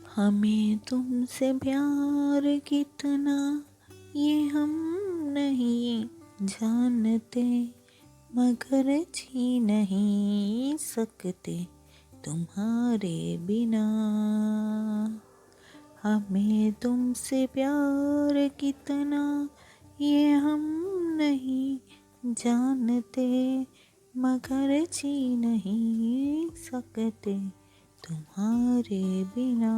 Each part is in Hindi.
हमें तुमसे प्यार कितना ये हम नहीं जानते, मगर जी नहीं सकते तुम्हारे बिना। हमें तुमसे प्यार कितना ये हम नहीं जानते, मगर जी नहीं सकते तुम्हारे बिना।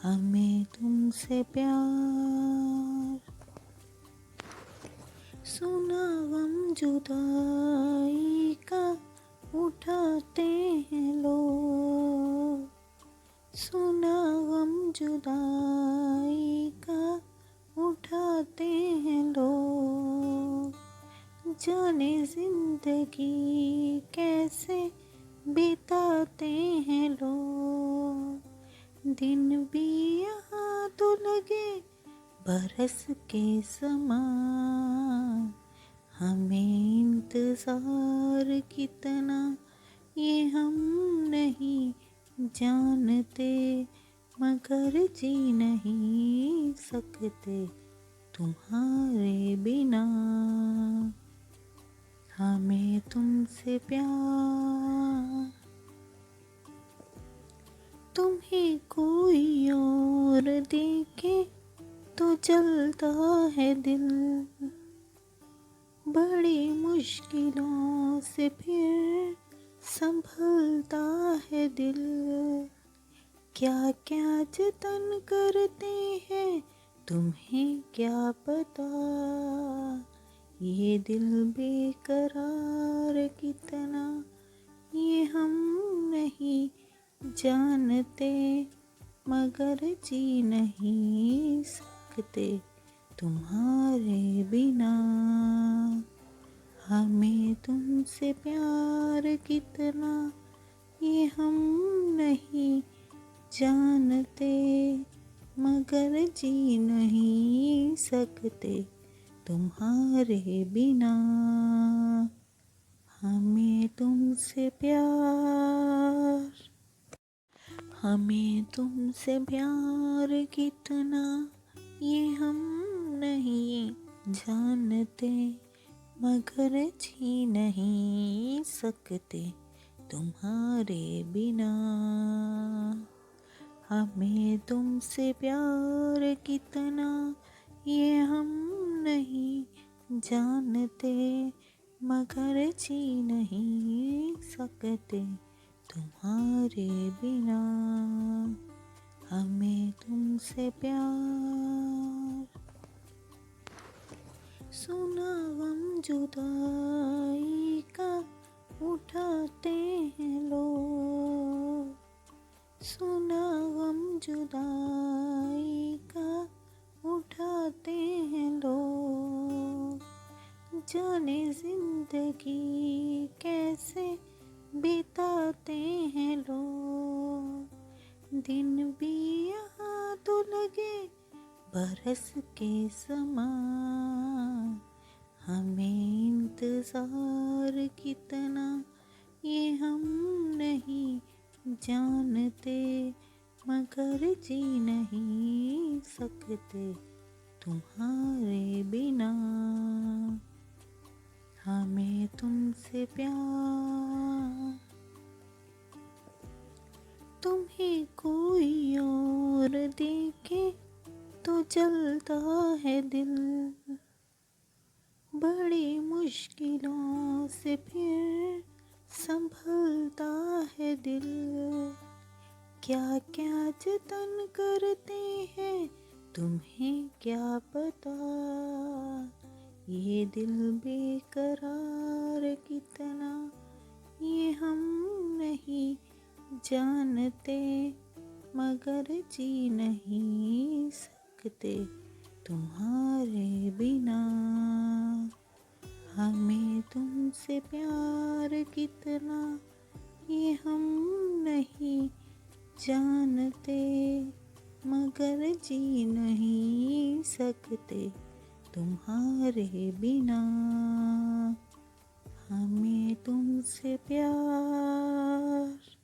हमें तुमसे प्यार। सुना गम जुदाई का उठाते हैं लोग, सुना गम जुदाई का उठाते हैं लोग। जाने जिंदगी कैसे बिताते हैं लोग, दिन भी यहाँ तो लगे बरस के समान। हमें इंतजार कितना ये हम नहीं जानते, मगर जी नहीं सकते तुम्हारे बिना। हमें तुमसे प्यार। तुम्हें कोई और देखे तो जलता है दिल, बड़ी मुश्किलों से फिर संभलता है दिल। क्या क्या जतन करते हैं तुम्हें क्या पता, ये दिल बेकरार कितना ये हम नहीं जानते, मगर जी नहीं सकते तुम्हारे बिना। हमें तुमसे प्यार कितना ये हम नहीं जानते, मगर जी नहीं सकते तुम्हारे बिना। हमें तुमसे प्यार। हमें तुमसे प्यार कितना ये हम नहीं जानते, मगर जी नहीं सकते तुम्हारे बिना। हमें तुमसे प्यार कितना ये हम नहीं जानते, मगर जी नहीं सकते तुम्हारे बिना। हमें तुमसे प्यार। सुना गम जुदाई का उठाते हैं लोग, सुना गम जुदाई का उठाते हैं लोग। जाने जिंदगी कैसे बिताते हैं लोग, दिन भी यहाँ तो लगे बरस के समान। हमें इंतजार कितना ये हम नहीं जानते, मगर जी नहीं सकते तुम्हारे बिना। हमें तुमसे प्यार। तुम्हें कोई और देखे तो जलता है दिल, बड़ी मुश्किलों से फिर संभलता है दिल। क्या क्या जतन करते हैं तुम्हें क्या पता, ये दिल बेकरार कितना ये हम नहीं जानते, मगर जी नहीं सकते तुम्हारे बिना। हमें तुमसे प्यार कितना ये हम नहीं जानते, मगर जी नहीं सकते तुम्हारे बिना। हमें तुमसे प्यार।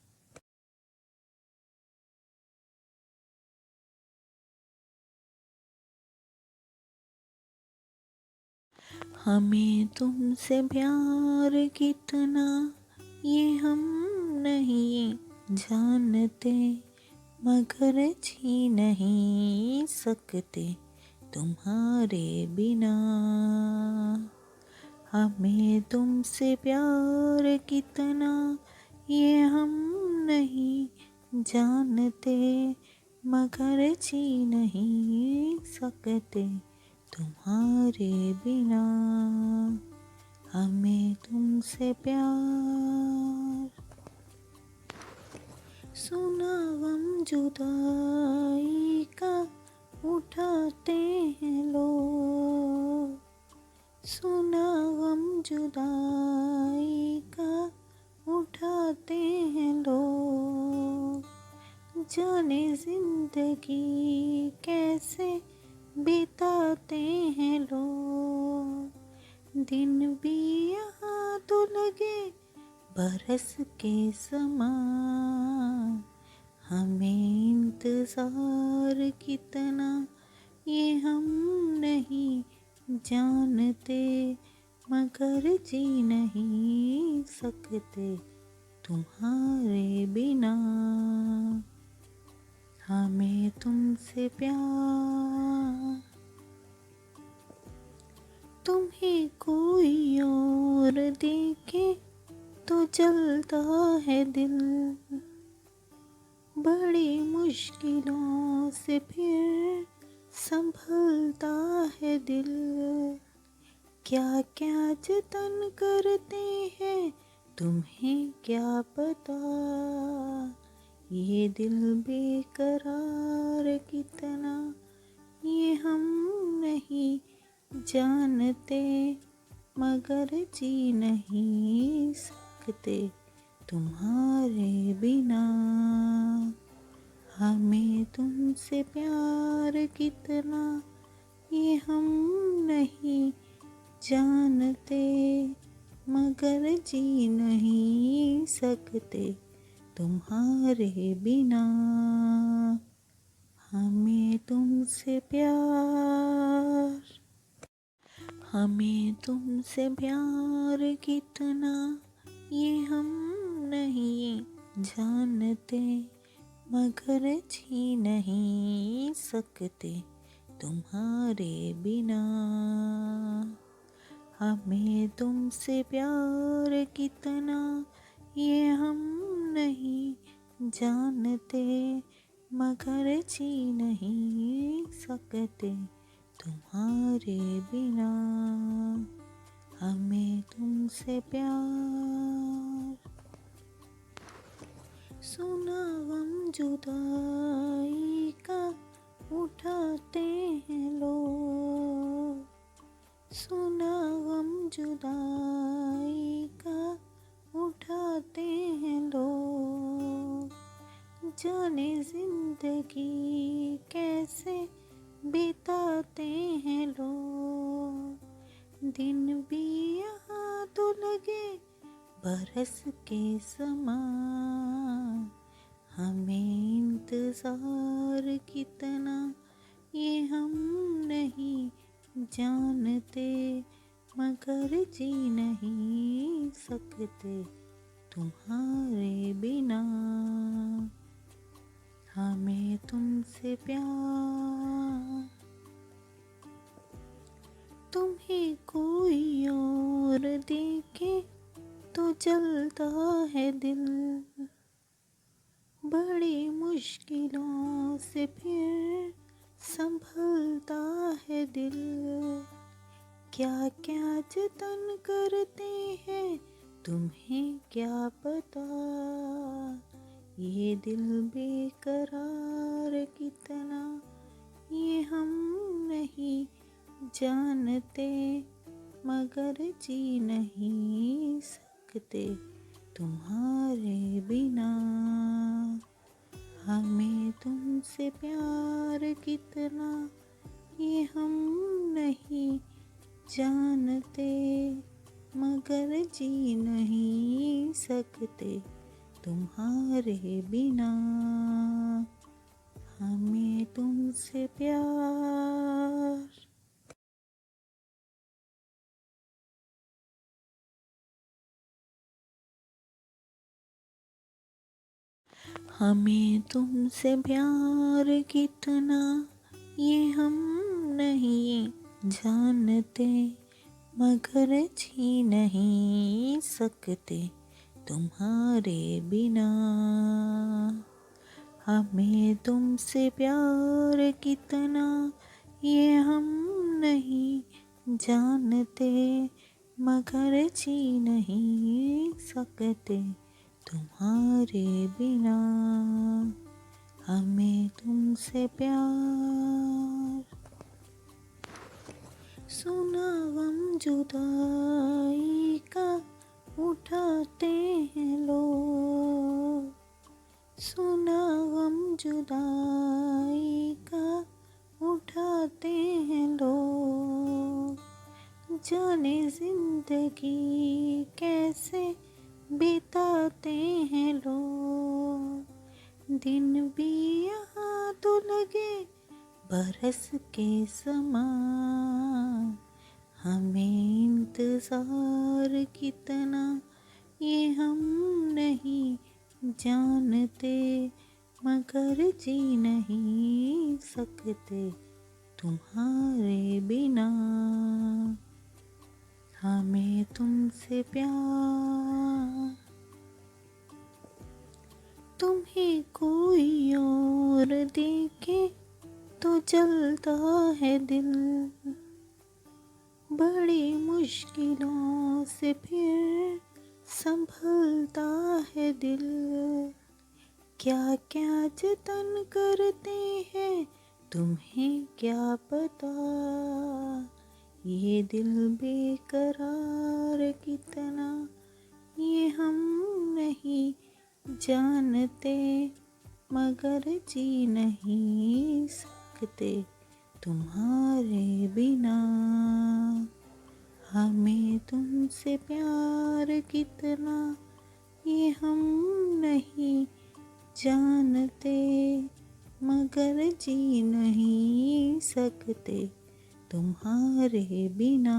हमें तुमसे प्यार कितना ये हम नहीं जानते, मगर जी नहीं सकते तुम्हारे बिना। हमें तुमसे प्यार कितना ये हम नहीं जानते, मगर जी नहीं सकते तुम्हारे बिना। हमें तुमसे प्यार। सुना गम जुदाई का उठाते हैं लोग, सुना गम जुदाई का उठाते हैं लोग। जाने जिंदगी कैसे बिताते हैं लोग, दिन भी यहाँ तो लगे बरस के समान। हमें इंतजार कितना ये हम नहीं जानते, मगर जी नहीं सकते तुम्हारे बिना। हमें तुमसे प्यार। तुम्हें कोई और देखे तो जलता है दिल, बड़ी मुश्किलों से फिर संभलता है दिल। क्या क्या जतन करते हैं तुम्हें क्या पता, ये दिल बेकरार कितना ये हम नहीं जानते, मगर जी नहीं सकते तुम्हारे बिना। हमें तुमसे प्यार कितना ये हम नहीं जानते, मगर जी नहीं सकते तुम्हारे बिना। हमें तुमसे प्यार। हमें तुमसे प्यार कितना ये हम नहीं जानते, मगर जी नहीं सकते तुम्हारे बिना। हमें तुमसे प्यार कितना ये हम नहीं जानते, मगर जी नहीं सकते तुम्हारे बिना। हमें तुमसे प्यार। सुना गम जुदाई का उठाते हैं लोग, सुना गम जुदाई का उठाते हैं लोग। जाने जिंदगी कैसे बिताते हैं लोग, दिन भी यहाँ तो लगे बरस के समान। हमें इंतजार कितना ये हम नहीं जानते, मगर जी नहीं सकते तुम्हारे बिना। हमें तुमसे प्यार। तुम्हें कोई और देखे तो जलता है दिल, बड़ी मुश्किलों से फिर संभलता है दिल। क्या क्या जतन करते हैं तुम्हें क्या पता, ये दिल बेकरार कितना ये हम नहीं जानते, मगर जी नहीं सकते तुम्हारे बिना। हमें तुमसे प्यार कितना ये हम नहीं जानते, मगर जी नहीं सकते तुम्हारे बिना। हमें तुमसे प्यार। हमें तुमसे प्यार कितना ये हम नहीं जानते, मगर जी नहीं सकते तुम्हारे बिना। हमें तुमसे प्यार कितना ये हम नहीं जानते, मगर जी नहीं सकते तुम्हारे बिना। हमें तुमसे प्यार। सुना गम जुदाई का उठाते हैं लोग, सुना गम जुदाई का उठाते हैं लोग। जाने जिंदगी कैसे बिताते हैं लोग, दिन भी यहाँ तो लगे बरस के समान। हमें इंतजार कितना ये हम नहीं जानते, मगर जी नहीं सकते तुम्हारे बिना। हमें तुमसे प्यार। तुम्हें कोई और देखे तो जलता है दिल, बड़ी मुश्किलों से फिर संभलता है दिल। क्या क्या जतन करते हैं तुम्हें क्या पता, ये दिल बेकरार कितना ये हम नहीं जानते, मगर जी नहीं सकते तुम्हारे बिना। हमें तुमसे प्यार कितना ये हम नहीं जानते, मगर जी नहीं सकते तुम्हारे बिना।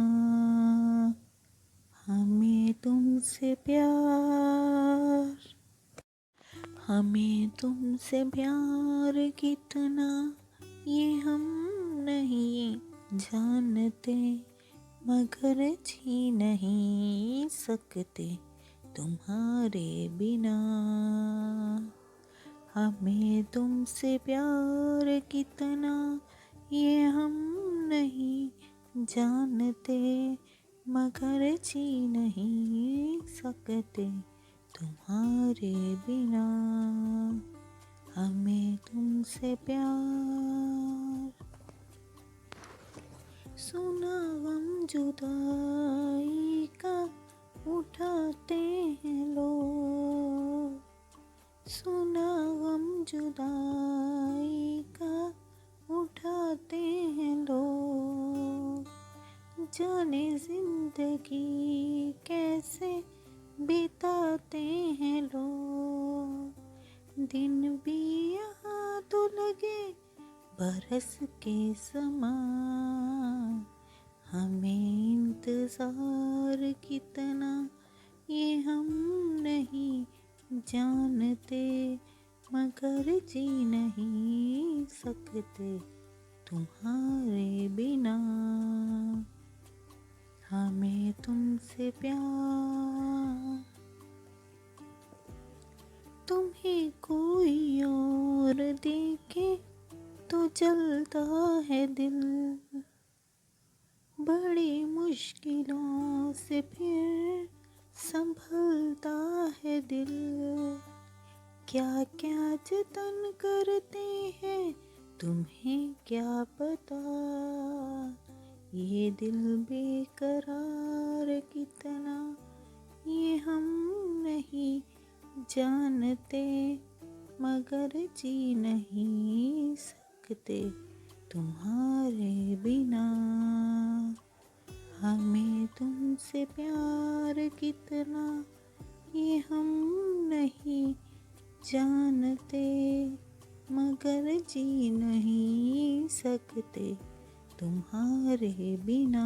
हमें तुमसे प्यार। हमें तुमसे प्यार कितना ये हम नहीं जानते, मगर जी नहीं सकते तुम्हारे बिना। हमें तुमसे प्यार कितना ये हम नहीं जानते, मगर जी नहीं सकते तुम्हारे बिना। हमें तुमसे प्यार। सुना गम जुदाई का उठाते हैं लोग, सुना गम जुदाई का उठाते हैं लोग। जाने जिंदगी कैसे बिताते हैं लोग, दिन भी यहाँ तो लगे बरस के समान। हमें इंतजार कितना ये हम नहीं जानते, मगर जी नहीं सकते तुम्हारे बिना। हमें तुमसे प्यार। तुम्हें कोई और देखे तो जलता है दिल, बड़ी मुश्किलों से फिर संभलता है दिल। क्या क्या जतन करते हैं तुम्हें क्या पता, ये दिल बेकरार कितना ये हम नहीं जानते, मगर जी नहीं सकते तुम्हारे बिना। हमें तुमसे प्यार कितना ये हम नहीं जानते, मगर जी नहीं सकते तुम्हारे बिना।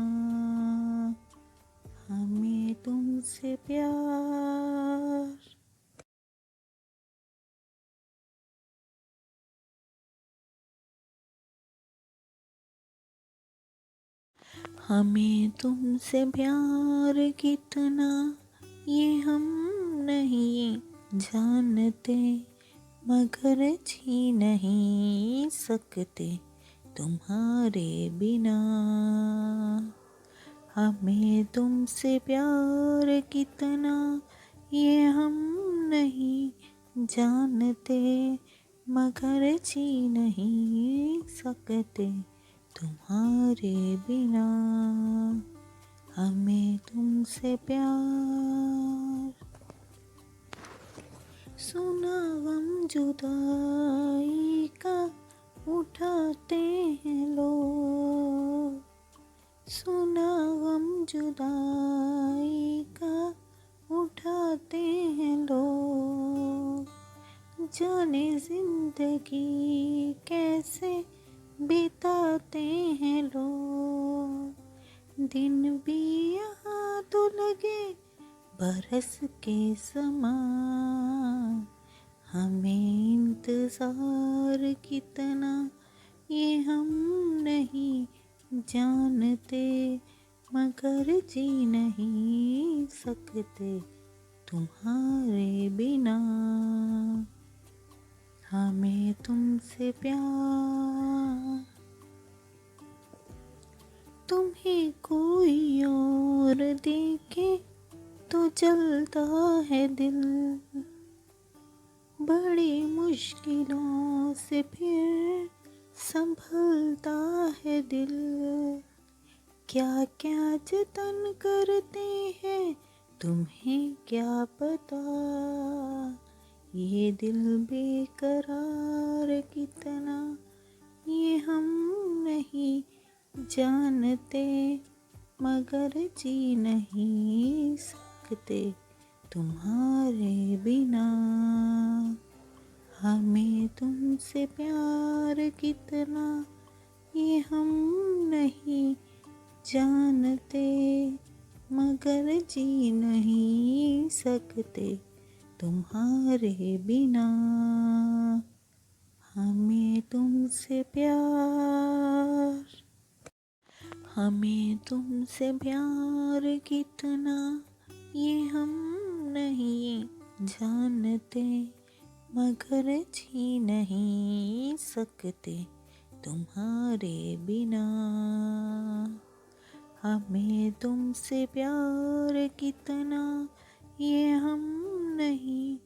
हमें तुमसे प्यार। हमें तुमसे प्यार कितना ये हम नहीं जानते, मगर जी नहीं सकते तुम्हारे बिना। हमें तुमसे प्यार कितना ये हम नहीं जानते, मगर जी नहीं सकते तुम्हारे बिना। हमें तुमसे प्यार। सुना गम जुदाई का उठाते हैं लोग, सुना गम जुदाई का उठाते हैं लोग। जाने जिंदगी कैसे बिताते हैं लोग, दिन भी यहाँ तो लगे बरस के समान। हमें इंतजार कितना ये हम नहीं जानते, मगर जी नहीं सकते तुम्हारे बिना। हमें तुमसे प्यार। तुम्हें कोई और देखे तो जलता है दिल, बड़ी मुश्किलों से फिर संभलता है दिल। क्या क्या जतन करते हैं तुम्हें क्या पता, ये दिल बेकरार कितना ये हम नहीं जानते, मगर जी नहीं सकते तुम्हारे बिना। हमें तुमसे प्यार कितना ये हम नहीं जानते, मगर जी नहीं सकते तुम्हारे बिना। हमें तुमसे प्यार। हमें तुमसे प्यार कितना ये हम नहीं जानते, मगर जी नहीं सकते तुम्हारे बिना। हमें तुमसे प्यार कितना ये हम नहीं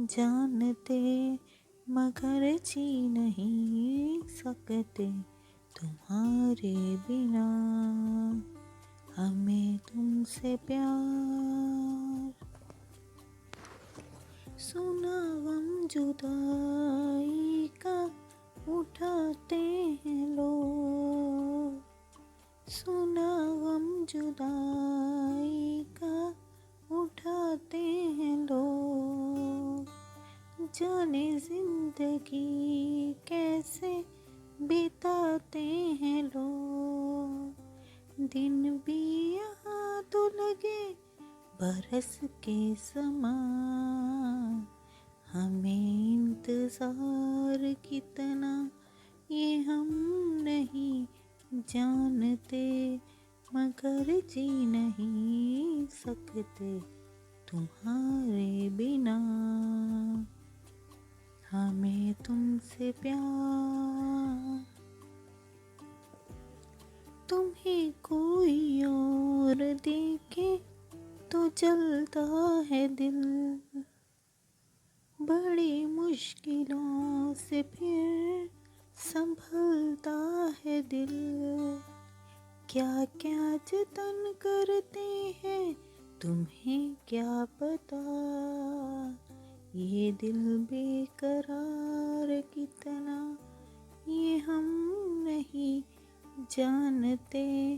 जानते, मगर जी नहीं सकते तुम्हारे बिना। हमें तुमसे प्यार। सुना गम जुदाई का उठाते हैं लोग, सुना गम जुदाई का उठाते हैं लोग। जाने जिंदगी कैसे बिताते हैं लोग, दिन भी यहाँ तो लगे बरस के समान। हमें इंतजार कितना ये हम नहीं जानते, मगर जी नहीं सकते तुम्हारे बिना। हमें तुमसे प्यार। तुम्हें कोई और देखे तो जलता है दिल, बड़ी मुश्किलों से फिर संभलता है दिल। क्या क्या जतन करते हैं तुम्हें क्या पता, ये दिल बेकरार कितना ये हम नहीं जानते,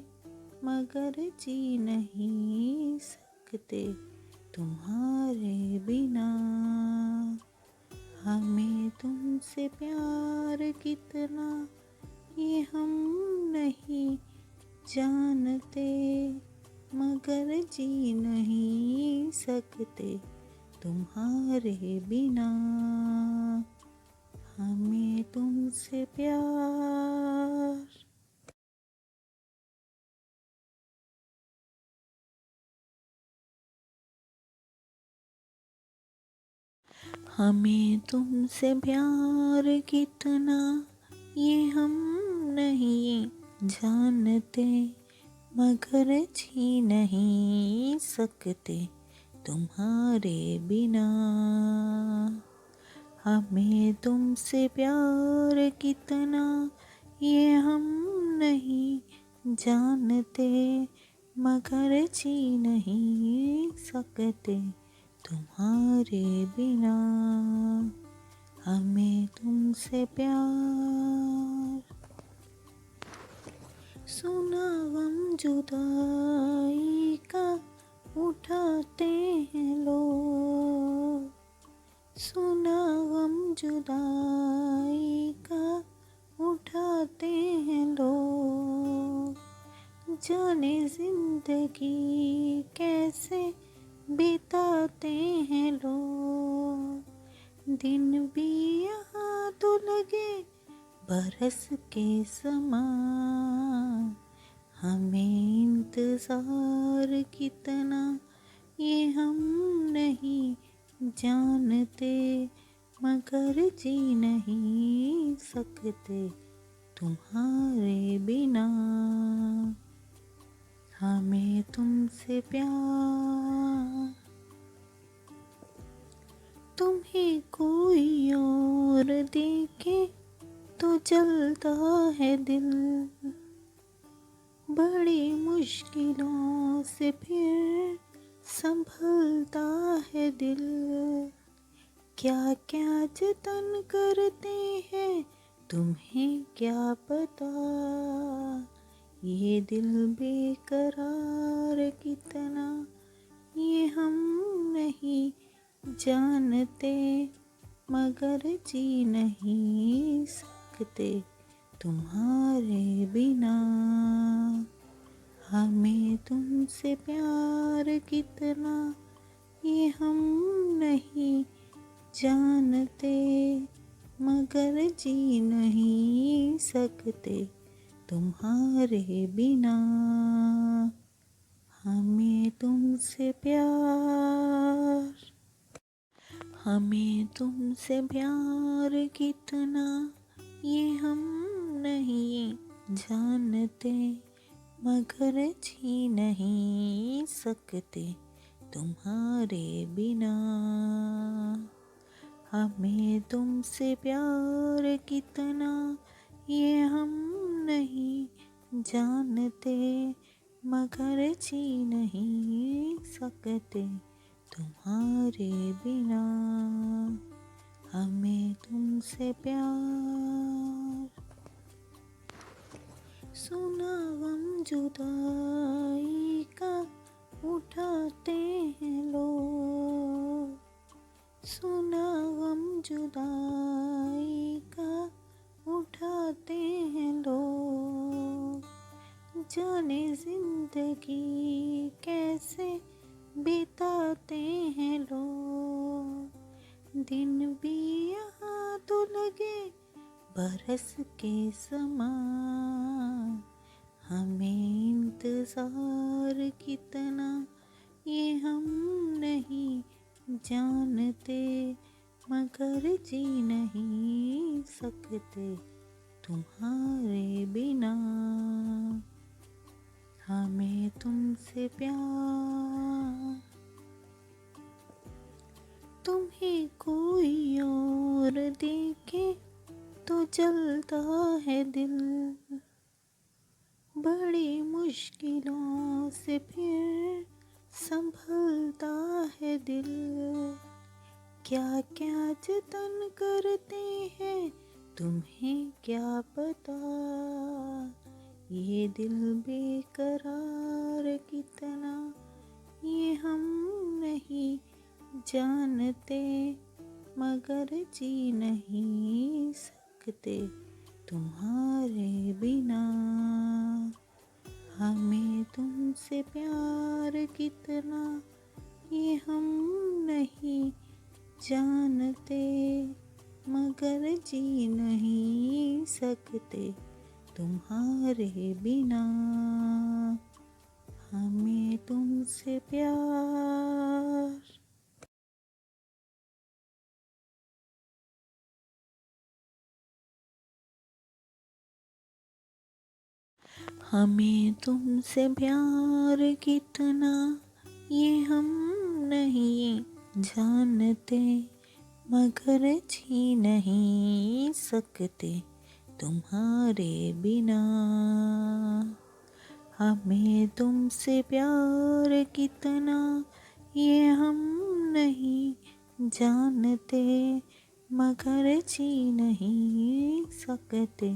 मगर जी नहीं सकते तुम्हारे बिना। हमें तुमसे प्यार कितना ये हम नहीं जानते, मगर जी नहीं सकते तुम्हारे बिना। हमें तुमसे प्यार। हमें तुमसे प्यार कितना ये हम नहीं जानते, मगर जी नहीं सकते तुम्हारे बिना। हमें तुमसे प्यार कितना ये हम नहीं जानते, मगर जी नहीं सकते तुम्हारे बिना। हमें तुमसे प्यार। सुना गम जुदाई का उठाते हैं लोग, सुना गम जुदाई का उठाते हैं लोग, जाने जिंदगी कैसे बिताते हैं लोग। दिन भी यहाँ तो लगे बरस के समान, हमें इंतज़ार कितना ये हम नहीं जानते, मगर जी नहीं सकते तुम्हारे बिना। हमें तुमसे प्यार। तुम्हें कोई और देखे तो जलता है दिल, बड़ी मुश्किलों से फिर संभलता है दिल। क्या क्या जतन करते हैं तुम्हें क्या पता, ये दिल बेकरार कितना ये हम नहीं जानते, मगर जी नहीं सकते तुम्हारे बिना। हमें तुमसे प्यार कितना ये हम नहीं जानते, मगर जी नहीं सकते तुम्हारे बिना। हमें तुमसे प्यार। हमें तुमसे प्यार कितना ये हम नहीं जानते, मगर जी नहीं सकते तुम्हारे बिना। हमें तुमसे प्यार कितना ये हम नहीं जानते, मगर जी नहीं सकते तुम्हारे बिना। हमें तुमसे प्यार। सुना गम जुदाई का उठाते हैं लोग, सुना गम जुदाई का उठाते हैं लोग, जाने जिंदगी कैसे बिताते हैं लोग। दिन भी यहाँ तो लगे बरस के समान, हमें इंतज़ार कितना ये हम नहीं जानते, मगर जी नहीं सकते तुम्हारे बिना। हमें तुमसे प्यार। तुम्हें कोई और देखे तो जलता है दिल, बड़ी मुश्किलों से फिर संभलता है दिल। क्या क्या जतन करते हैं तुम्हें क्या पता, ये दिल बेकरार कितना ये हम नहीं जानते, मगर जी नहीं सकते तुम्हारे बिना। हमें तुमसे प्यार कितना ये हम नहीं जानते, मगर जी नहीं सकते तुम्हारे बिना। हमें तुमसे प्यार। हमें तुमसे प्यार कितना ये हम नहीं जानते, मगर जी नहीं सकते तुम्हारे बिना। हमें तुमसे प्यार कितना ये हम नहीं जानते, मगर जी नहीं सकते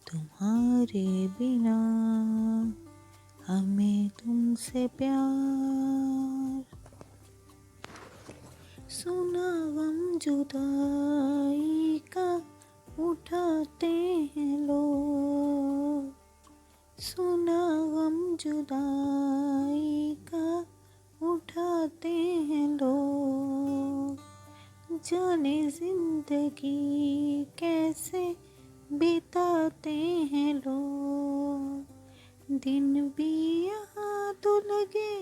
तुम्हारे बिना। हमें तुमसे प्यार। सुना गम जुदाई का उठाते हैं लोग, सुना गम जुदाई का उठाते हैं लोग। जाने जिंदगी कैसे बिताते हैं लोग, दिन भी यहाँ तो लगे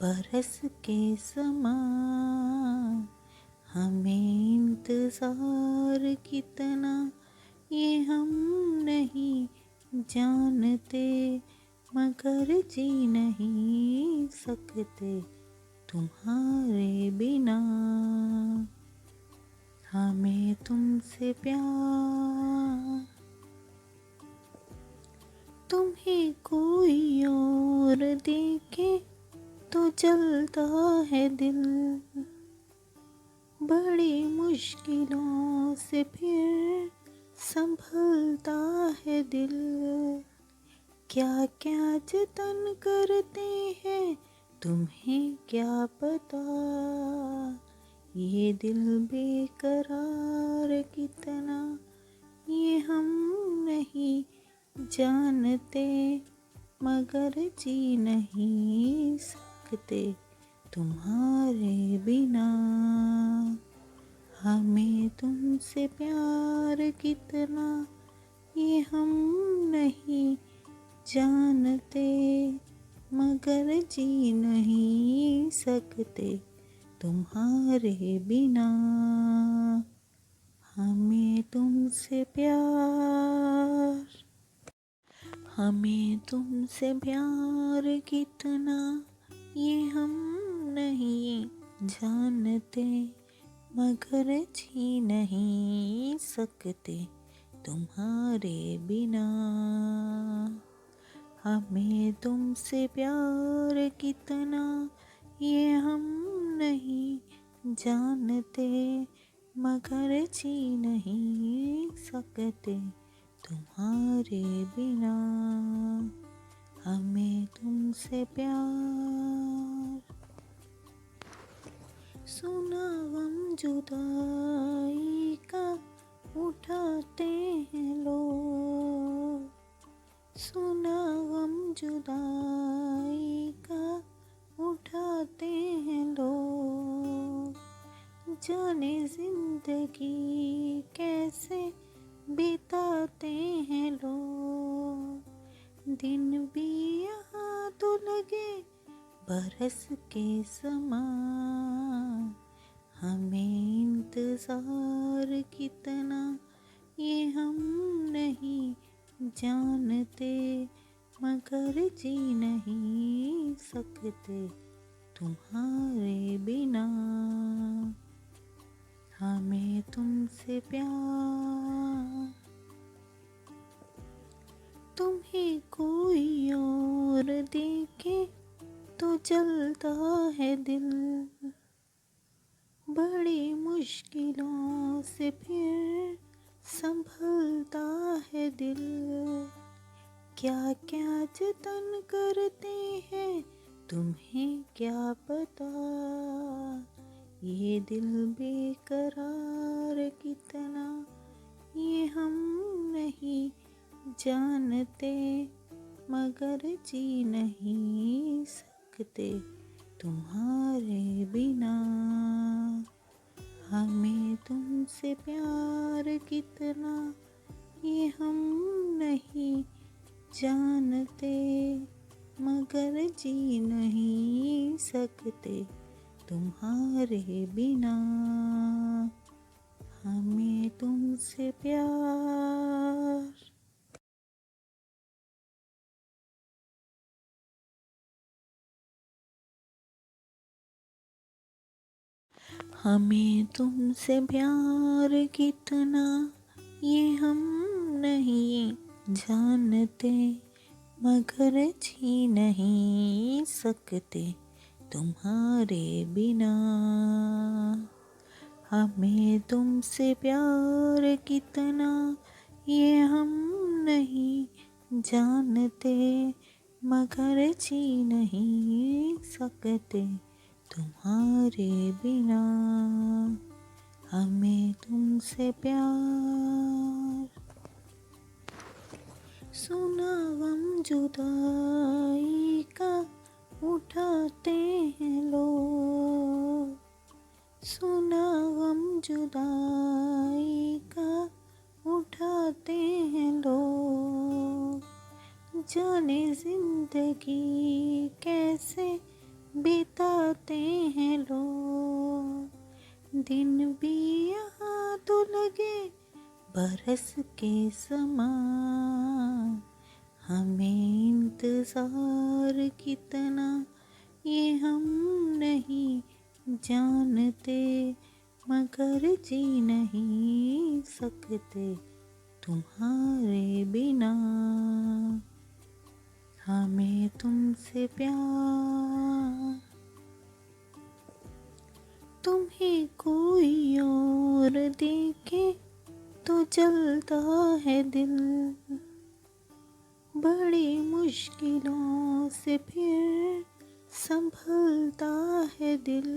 बरस के समान। हमें इंतजार कितना ये हम नहीं जानते, मगर जी नहीं सकते तुम्हारे बिना। हमें तुमसे प्यार। तुम्हें कोई और देखे तो जलता है दिल, बड़ी मुश्किलों से फिर संभलता है दिल। क्या क्या जतन करते हैं तुम्हें क्या पता, ये दिल बेकरार कितना ये हम नहीं जानते, मगर जी नहीं सकते तुम्हारे बिना। हमें तुमसे प्यार कितना ये हम नहीं जानते, मगर जी नहीं सकते तुम्हारे बिना। हमें तुमसे प्यार। हमें तुमसे प्यार कितना ये हम नहीं जानते, मगर जी नहीं सकते तुम्हारे बिना। हमें तुमसे प्यार कितना ये हम नहीं जानते, मगर जी नहीं सकते तुम्हारे बिना। हमें तुमसे प्यार। सुना गम जुदाई का उठाते हैं लोग, सुना गम जुदाई का उठाते हैं लोग। जाने जिंदगी कैसे बिताते हैं लोग, दिन भी यहाँ तो लगे बरस के समान। हमें इंतजार कितना ये हम नहीं जानते, मगर जी नहीं सकते तुम्हारे बिना। हमें तुमसे प्यार। तुम्हें कोई और देखे तो जलता है दिल, बड़ी मुश्किलों से फिर संभलता है दिल। क्या क्या जतन करते हैं तुम्हें क्या पता, ये दिल बेकरार कितना ये हम नहीं जानते, मगर जी नहीं सकते तुम्हारे बिना। हमें तुमसे प्यार कितना ये हम नहीं जानते, मगर जी नहीं सकते तुम्हारे बिना। हमें तुमसे प्यार। हमें तुमसे प्यार कितना ये हम नहीं जानते, मगर जी नहीं सकते तुम्हारे बिना। हमें तुमसे प्यार कितना ये हम नहीं जानते, मगर जी नहीं सकते तुम्हारे बिना। हमें तुमसे प्यार। सुना गम जुदाई का उठाते हैं लोग, सुना गम जुदाई का उठाते हैं लोग। जाने जिंदगी कैसे बिताते हैं लोग, दिन भी यहाँ तो लगे बरस के समान। हमें इंतज़ार कितना ये हम नहीं जानते, मगर जी नहीं सकते तुम्हारे बिना। हमें तुमसे प्यार। तुम्हें कोई और देखे तो जलता है दिल, बड़ी मुश्किलों से फिर संभलता है दिल।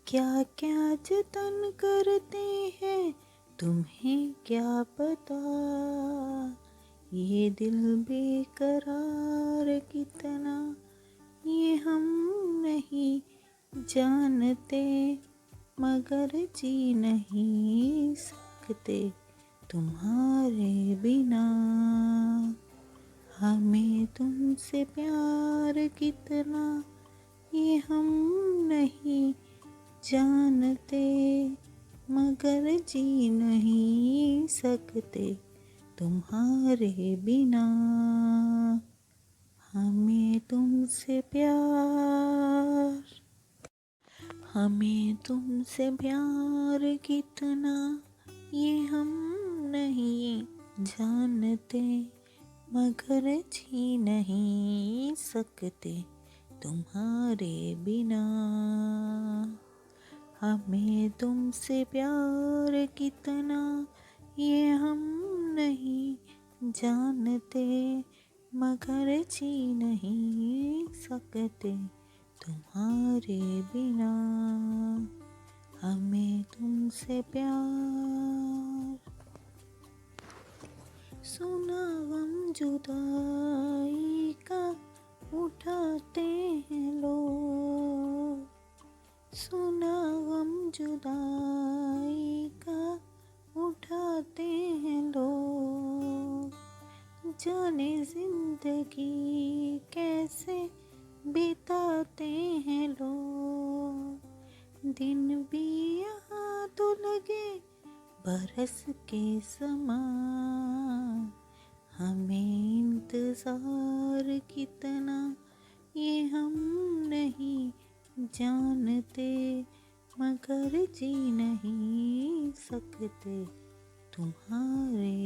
क्या क्या जतन करते हैं तुम्हें क्या पता, ये दिल बेकरार कितना ये हम नहीं जानते, मगर जी नहीं सकते तुम्हारे बिना। हमें तुमसे प्यार कितना ये हम नहीं जानते, मगर जी नहीं सकते तुम्हारे बिना। हमें तुमसे प्यार। हमें तुमसे प्यार कितना ये हम नहीं जानते, मगर जी नहीं सकते तुम्हारे बिना। हमें तुमसे प्यार कितना ये हम नहीं जानते, मगर जी नहीं सकते तुम्हारे बिना। हमें तुमसे प्यार। सुना गम जुदाई का उठाते हैं लोग, सुना गम जुदाई का उठाते हैं लोग। जाने जिंदगी कैसे बिताते हैं लोग, दिन भी यहाँ तो लगे बरस के समान। हमें इंतज़ार कितना ये हम नहीं जानते, मगर जी नहीं सकते तुम्हारे